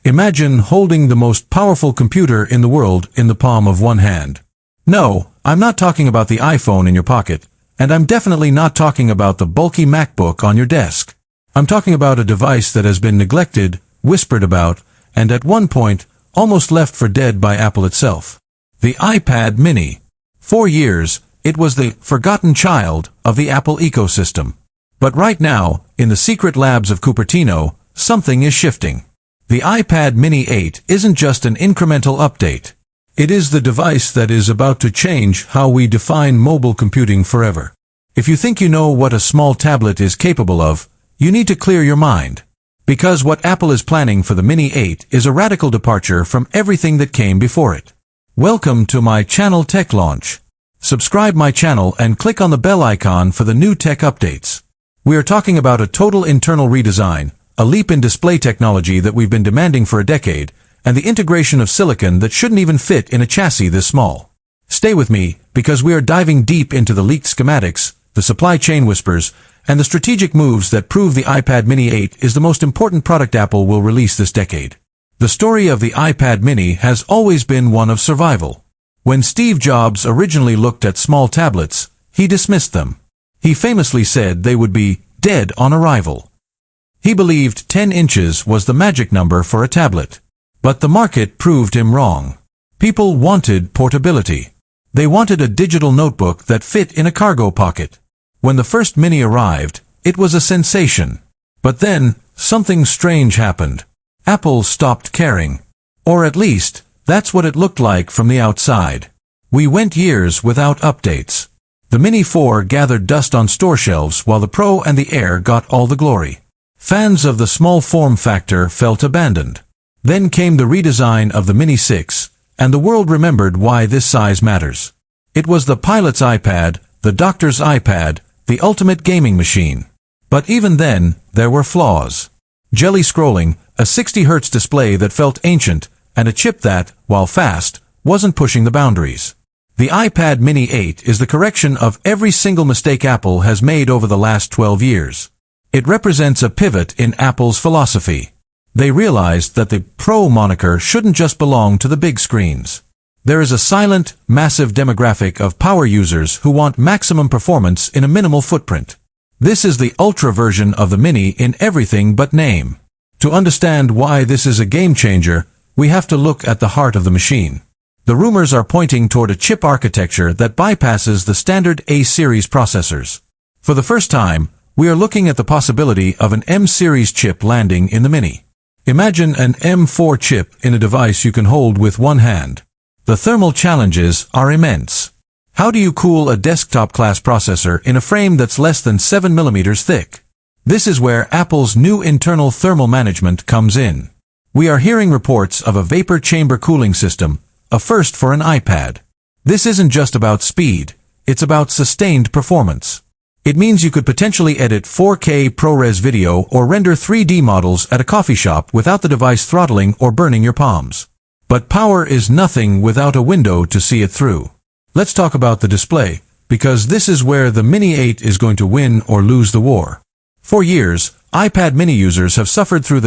Imagine holding the most powerful computer in the world in the palm of one hand. No, I'm not talking about the iPhone in your pocket, and I'm definitely not talking about the bulky MacBook on your desk. I'm talking about a device that has been neglected, whispered about, and at one point, almost left for dead by Apple itself. The iPad mini. For years, it was the forgotten child of the Apple ecosystem. But right now, in the secret labs of Cupertino, something is shifting. The iPad mini 8 isn't just an incremental update. It is the device that is about to change how we define mobile computing forever. If you think you know what a small tablet is capable of, you need to clear your mind. Because what Apple is planning for the Mini 8 is a radical departure from everything that came before it. Welcome to my channel Tech Launch. Subscribe my channel and click on the bell icon for the new tech updates. We are talking about a total internal redesign, a leap in display technology that we've been demanding for a decade, and the integration of silicon that shouldn't even fit in a chassis this small. Stay with me, because we are diving deep into the leaked schematics, the supply chain whispers, and the strategic moves that prove the iPad mini 8 is the most important product Apple will release this decade. The story of the iPad mini has always been one of survival. When Steve Jobs originally looked at small tablets, he dismissed them. He famously said they would be dead on arrival. He believed 10 inches was the magic number for a tablet. But the market proved him wrong. People wanted portability. They wanted a digital notebook that fit in a cargo pocket. When the first Mini arrived, it was a sensation. But then, something strange happened. Apple stopped caring. Or at least, that's what it looked like from the outside. We went years without updates. The Mini 4 gathered dust on store shelves while the Pro and the Air got all the glory. Fans of the small form factor felt abandoned. Then came the redesign of the Mini 6, and the world remembered why this size matters. It was the pilot's iPad, the doctor's iPad, the ultimate gaming machine. But even then, there were flaws. Jelly scrolling, a 60 Hz display that felt ancient, and a chip that, while fast, wasn't pushing the boundaries. The iPad mini 8 is the correction of every single mistake Apple has made over the last 12 years. It represents a pivot in Apple's philosophy. They realized that the Pro moniker shouldn't just belong to the big screens. There is a silent, massive demographic of power users who want maximum performance in a minimal footprint. This is the Ultra version of the Mini in everything but name. To understand why this is a game changer, we have to look at the heart of the machine. The rumors are pointing toward a chip architecture that bypasses the standard A-series processors. For the first time, we are looking at the possibility of an M-series chip landing in the Mini. Imagine an M4 chip in a device you can hold with one hand. The thermal challenges are immense. How do you cool a desktop-class processor in a frame that's less than 7 mm thick? This is where Apple's new internal thermal management comes in. We are hearing reports of a vapor chamber cooling system, a first for an iPad. This isn't just about speed, it's about sustained performance. It means you could potentially edit 4K ProRes video or render 3D models at a coffee shop without the device throttling or burning your palms. But power is nothing without a window to see it through. Let's talk about the display, because this is where the Mini 8 is going to win or lose the war. For years, iPad mini users have suffered through the